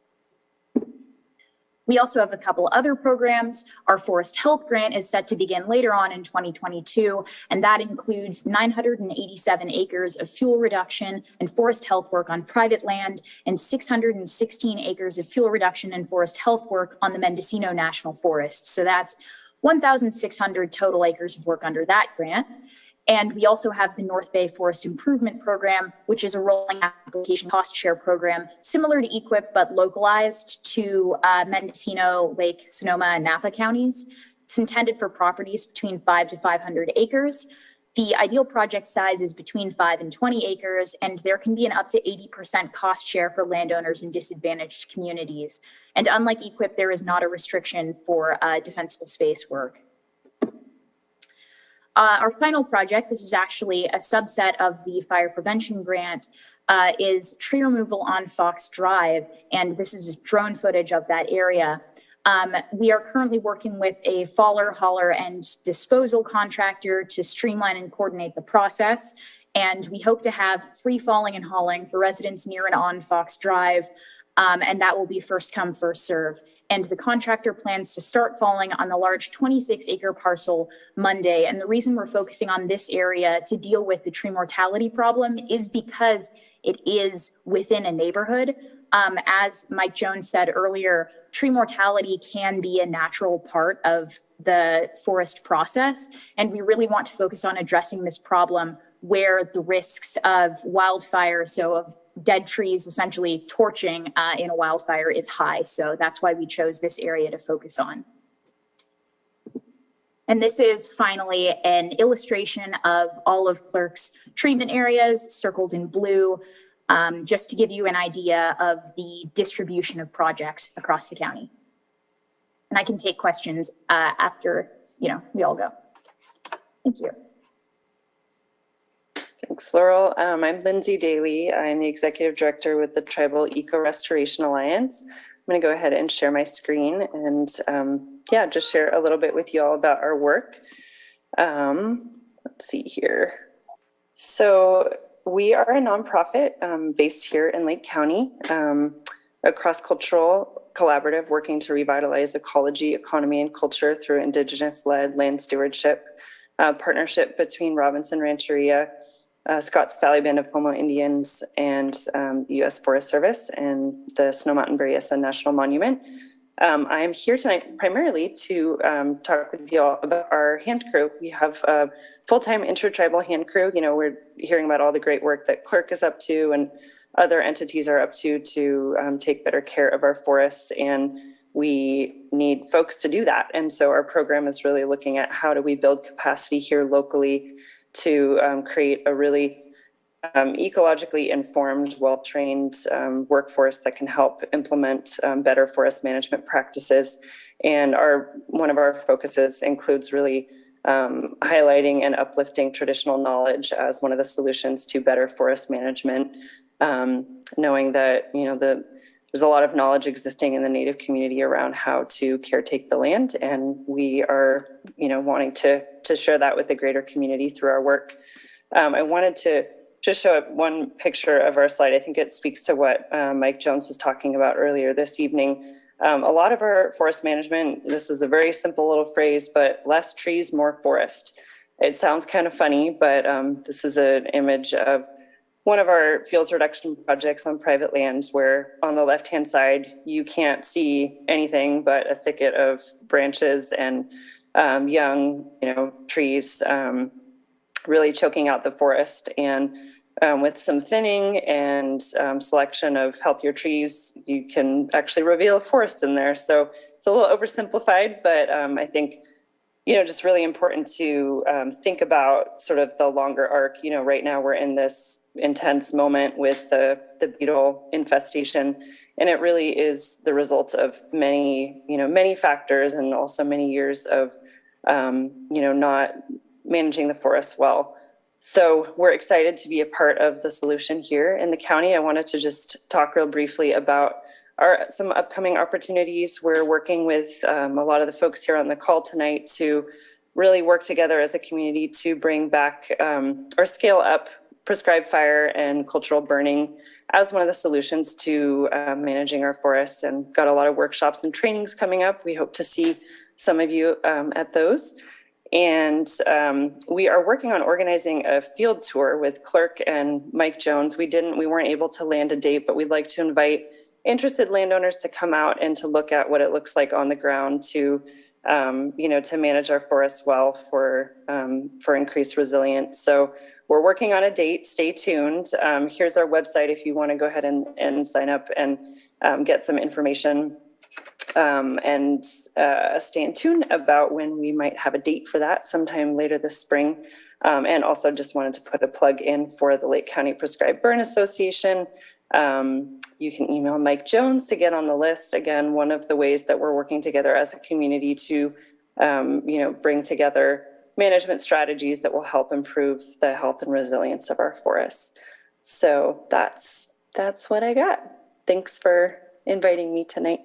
We also have a couple other programs. Our forest health grant is set to begin later on in 2022, and that includes 987 acres of fuel reduction and forest health work on private land and 616 acres of fuel reduction and forest health work on the Mendocino National Forest. So that's 1,600 total acres of work under that grant. And we also have the North Bay Forest Improvement Program, which is a rolling application cost share program, similar to EQIP, but localized to Mendocino, Lake, Sonoma, and Napa counties. It's intended for properties between 5 to 500 acres. The ideal project size is between 5 and 20 acres, and there can be an up to 80% cost share for landowners in disadvantaged communities. And unlike EQIP, there is not a restriction for defensible space work. Our final project, this is actually a subset of the fire prevention grant, is tree removal on Fox Drive, and this is drone footage of that area. We are currently working with a faller, hauler, and disposal contractor to streamline and coordinate the process. And we hope to have free falling and hauling for residents near and on Fox Drive. And that will be first come, first serve. And the contractor plans to start falling on the large 26-acre parcel Monday. And the reason we're focusing on this area to deal with the tree mortality problem is because it is within a neighborhood. As Mike Jones said earlier, tree mortality can be a natural part of the forest process. And we really want to focus on addressing this problem where the risks of wildfire, so of dead trees essentially torching in a wildfire, is high. So that's why we chose this area to focus on. And this is finally an illustration of all of Clerk's treatment areas circled in blue, just to give you an idea of the distribution of projects across the county. And I can take questions after, we all go. Thank you. Thanks, Laurel. I'm Lindsay Daly. I'm the Executive Director with the Tribal EcoRestoration Alliance. I'm going to go ahead and share my screen and just share a little bit with you all about our work. Let's see here. So we are a nonprofit based here in Lake County, a cross-cultural collaborative working to revitalize ecology, economy, and culture through Indigenous-led land stewardship, partnership between Robinson Rancheria, Scotts Valley Band of Homo Indians, and the U.S. Forest Service and the Snow Mountain Berryessa National Monument. I am here tonight primarily to talk with you all about our hand crew. We have a full-time intertribal hand crew. We're hearing about all the great work that Clerk is up to and other entities are up to take better care of our forests, and we need folks to do that. And so our program is really looking at how do we build capacity here locally to create a really ecologically informed, well-trained workforce that can help implement better forest management practices. And one of our focuses includes really highlighting and uplifting traditional knowledge as one of the solutions to better forest management, knowing that there's a lot of knowledge existing in the Native community around how to caretake the land, and we are wanting to share that with the greater community through our work. I wanted to just show one picture of our slide. I think it speaks to what Mike Jones was talking about earlier this evening. A lot of our forest management, this is a very simple little phrase, but less trees, more forest. It sounds kind of funny, but this is an image of one of our fuels reduction projects on private lands where on the left-hand side, you can't see anything but a thicket of branches and young, trees really choking out the forest. And with some thinning and selection of healthier trees, you can actually reveal a forest in there. So it's a little oversimplified, but I think, just really important to think about sort of the longer arc. Right now we're in this intense moment with the beetle infestation, and it really is the result of many factors and also many years of not managing the forest well. So we're excited to be a part of the solution here in the county. I wanted to just talk real briefly about some upcoming opportunities. We're working with a lot of the folks here on the call tonight to really work together as a community to bring back or scale up prescribed fire and cultural burning as one of the solutions to managing our forests, and got a lot of workshops and trainings coming up. We hope to see some of you at those. And we are working on organizing a field tour with Clerk and Mike Jones. We weren't able to land a date, but we'd like to invite interested landowners to come out and to look at what it looks like on the ground to manage our forests well for increased resilience. So we're working on a date. Stay tuned. Here's our website if you want to go ahead and sign up and get some information. And stay in tune about when we might have a date for that sometime later this spring. And also just wanted to put a plug in for the Lake County Prescribed Burn Association. You can email Mike Jones to get on the list. Again, one of the ways that we're working together as a community to, bring together management strategies that will help improve the health and resilience of our forests. So that's what I got. Thanks for inviting me tonight.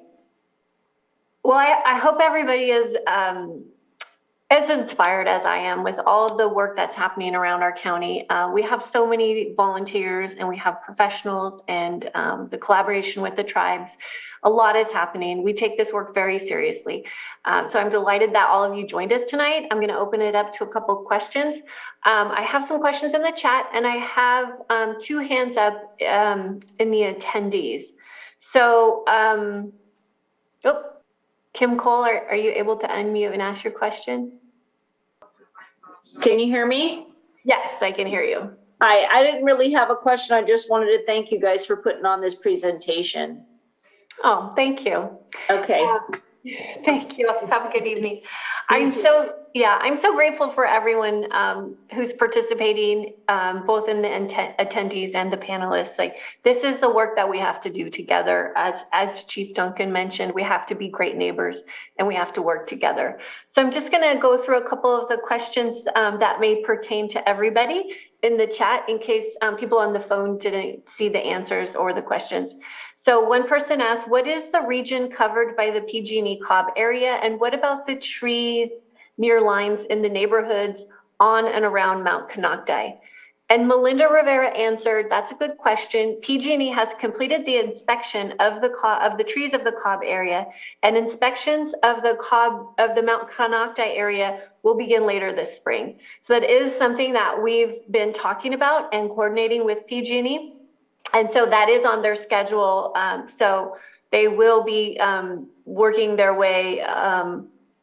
Well, I hope everybody is as inspired as I am with all of the work that's happening around our county. We have so many volunteers and we have professionals and the collaboration with the tribes. A lot is happening. We take this work very seriously. So I'm delighted that all of you joined us tonight. I'm going to open it up to a couple of questions. I have some questions in the chat and I have 2 hands up in the attendees. So, Kim Cole, are you able to unmute and ask your question? Can you hear me? Yes, I can hear you. Hi, I didn't really have a question. I just wanted to thank you guys for putting on this presentation. Oh, thank you. Okay. Thank you. Have a good evening. I'm so grateful for everyone who's participating, both in the attendees and the panelists. Like, this is the work that we have to do together. As Chief Duncan mentioned, we have to be great neighbors and we have to work together. So I'm just going to go through a couple of the questions that may pertain to everybody in the chat in case people on the phone didn't see the answers or the questions. So one person asked, what is the region covered by the PG&E Cobb area? And what about the trees near lines in the neighborhoods on and around Mount Kanakdae? And Melinda Rivera answered, that's a good question. PG&E has completed the inspection of the trees of the Cobb area, and inspections of the Mount Kanakdae area will begin later this spring. So that is something that we've been talking about and coordinating with PG&E. And so that is on their schedule. So they will be working their way.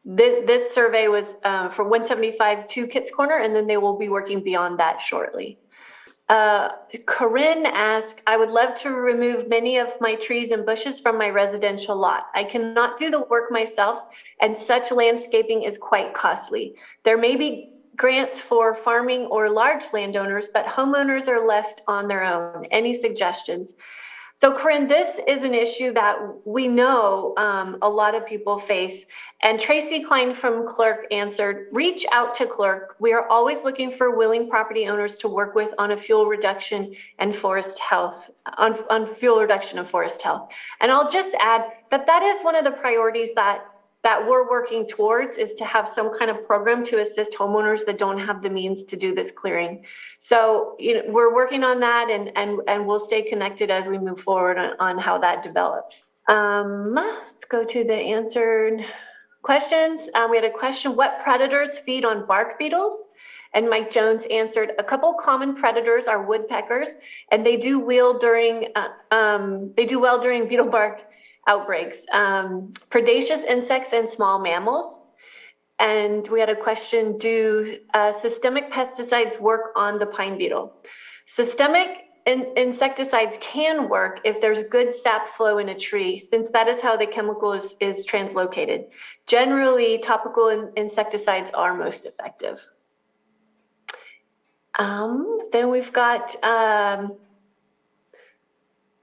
This survey was for 175 to Kitts Corner, and then they will be working beyond that shortly. Korinn asked, I would love to remove many of my trees and bushes from my residential lot. I cannot do the work myself, and such landscaping is quite costly. There may be grants for farming or large landowners, but homeowners are left on their own. Any suggestions? So Korinn, this is an issue that we know a lot of people face. And Tracy Klein from Clerk answered, reach out to Clerk. We are always looking for willing property owners to work with on a fuel reduction and forest health, on fuel reduction and forest health. And I'll just add that that is one of the priorities that we're working towards, is to have some kind of program to assist homeowners that don't have the means to do this clearing. So, you know, we're working on that, and we'll stay connected as we move forward on how that develops. Let's go to the answered questions. We had a question, what predators feed on bark beetles? And Mike Jones answered, a couple common predators are woodpeckers, and they do well during beetle bark outbreaks, predaceous insects and small mammals. And we had a question, do systemic pesticides work on the pine beetle? Systemic insecticides can work if there's good sap flow in a tree, since that is how the chemical is translocated. Generally, topical insecticides are most effective. Then we've got,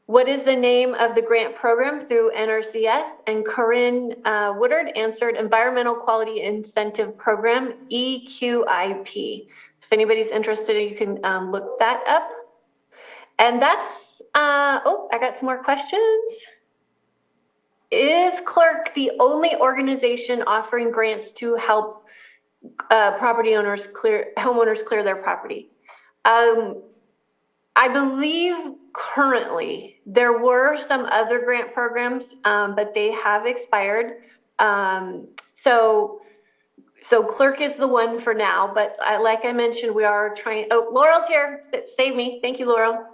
what is the name of the grant program through NRCS? And Korinn Woodard answered, Environmental Quality Incentive Program, EQIP. So if anybody's interested, you can look that up. And that's, oh, I got some more questions. Is Clerk the only organization offering grants to help homeowners clear their property? I believe currently there were some other grant programs, but they have expired. So Clerk is the one for now, but like I mentioned, we are trying. Oh, Laurel's here. Save me. Thank you, Laurel.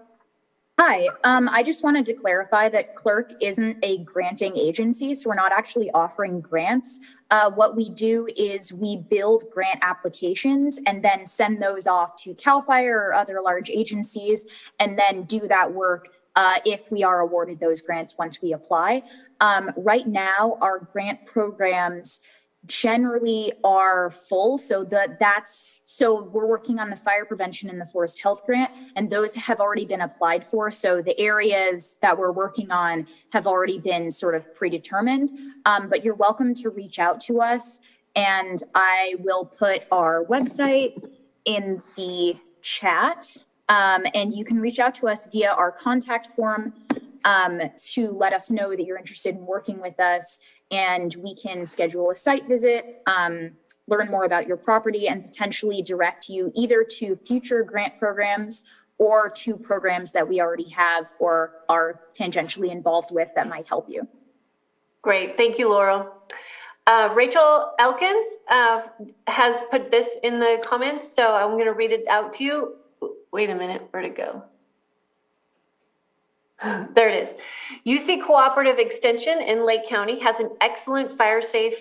Hi, I just wanted to clarify that Clerk isn't a granting agency, so we're not actually offering grants. What we do is we build grant applications and then send those off to CAL FIRE or other large agencies, and then do that work if we are awarded those grants once we apply. Right now, our grant programs generally are full, so so we're working on the fire prevention and the forest health grant, and those have already been applied for. So the areas that we're working on have already been sort of predetermined, but you're welcome to reach out to us, and I will put our website in the chat. And you can reach out to us via our contact form to let us know that you're interested in working with us, and we can schedule a site visit, learn more about your property, and potentially direct you either to future grant programs or to programs that we already have or are tangentially involved with that might help you. Great, thank you, Laurel. Rachel Elkins has put this in the comments, so I'm going to read it out to you. Wait a minute, where'd it go? There it is. UC Cooperative Extension in Lake County has an excellent fire safe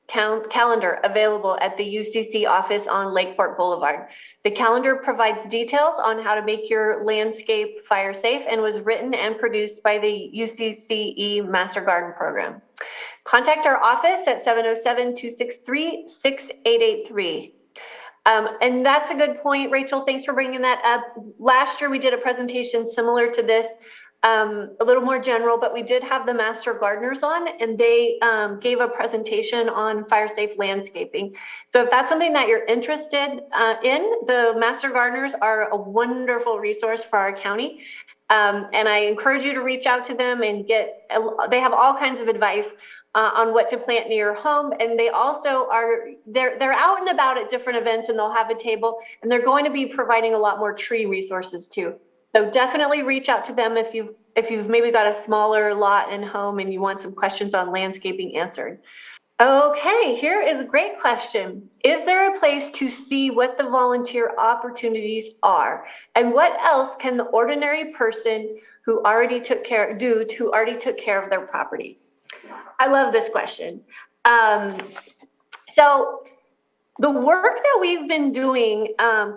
calendar available at the UCC office on Lakeport Boulevard. The calendar provides details on how to make your landscape fire safe and was written and produced by the UCCE Master Garden Program. Contact our office at 707-263-6883. And that's a good point, Rachel. Thanks for bringing that up. Last year, we did a presentation similar to this, a little more general, but we did have the Master Gardeners on, and they gave a presentation on fire safe landscaping. So if that's something that you're interested in, the Master Gardeners are a wonderful resource for our county. And I encourage you to reach out to them and they have all kinds of advice on what to plant near your home. And they also they're out and about at different events, and they'll have a table, and they're going to be providing a lot more tree resources too. So definitely reach out to them if you've maybe got a smaller lot and home and you want some questions on landscaping answered. Okay, here is a great question. Is there a place to see what the volunteer opportunities are? And what else can the ordinary person who already took care of their property? I love this question. So the work that we've been doing,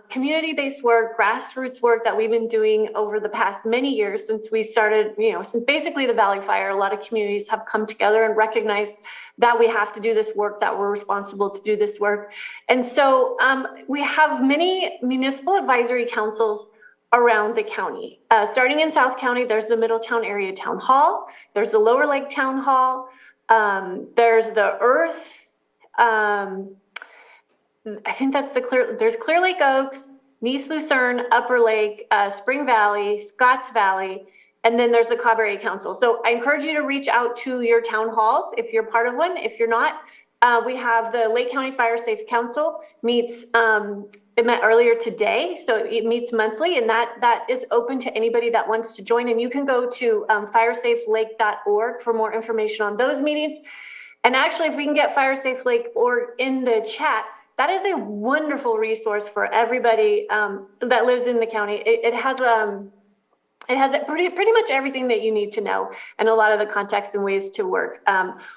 community-based work, grassroots work that we've been doing over the past many years since we started, since basically the Valley Fire, a lot of communities have come together and recognized that we have to do this work, that we're responsible to do this work. And so we have many municipal advisory councils around the county. Starting in South County, there's the Middletown Area Town Hall, there's the Lower Lake Town Hall, there's the Earth, I think that's there's Clear Lake Oaks, Nice Lucerne, Upper Lake, Spring Valley, Scotts Valley, and then there's the Cobb Area Council. So I encourage you to reach out to your town halls if you're part of one. If you're not, we have the Lake County Fire Safe Council meets, it met earlier today, so it meets monthly, and that is open to anybody that wants to join. And you can go to firesafelake.org for more information on those meetings. And actually, if we can get firesafelake.org in the chat, that is a wonderful resource for everybody that lives in the county. It has pretty much everything that you need to know, and a lot of the contacts and ways to work.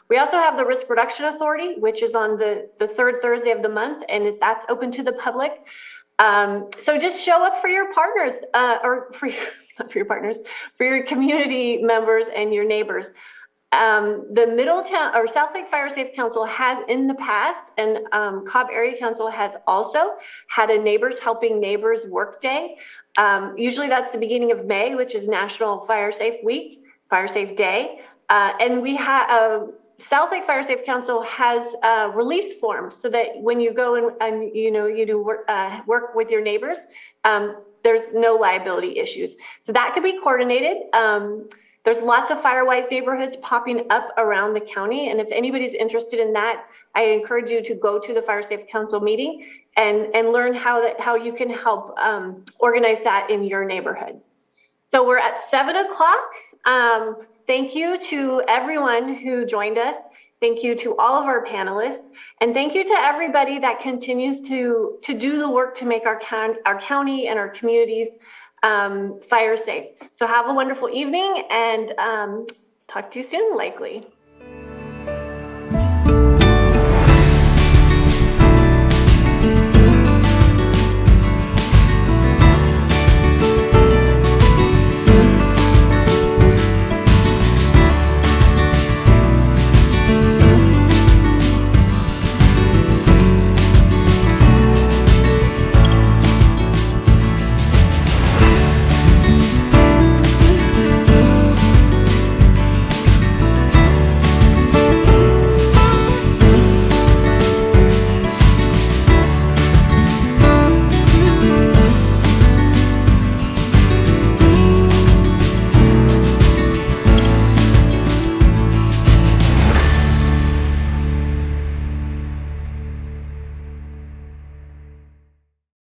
We also have the Risk Reduction Authority, which is on the third Thursday of the month, and that's open to the public. So just show up for your partners, not for your partners, for your community members and your neighbors. The Middletown or South Lake Fire Safe Council has in the past, and Cobb Area Council has also had a Neighbors Helping Neighbors work day. Usually that's the beginning of May, which is National Fire Safe Week, Fire Safe Day. And we have South Lake Fire Safe Council has release forms so that when you go and you do work with your neighbors, there's no liability issues. So that could be coordinated. There's lots of Firewise neighborhoods popping up around the county. And if anybody's interested in that, I encourage you to go to the Fire Safe Council meeting and learn how you can help organize that in your neighborhood. So we're at 7 o'clock. Thank you to everyone who joined us. Thank you to all of our panelists. And thank you to everybody that continues to do the work to make our county and our communities fire safe. So have a wonderful evening, and talk to you soon, likely.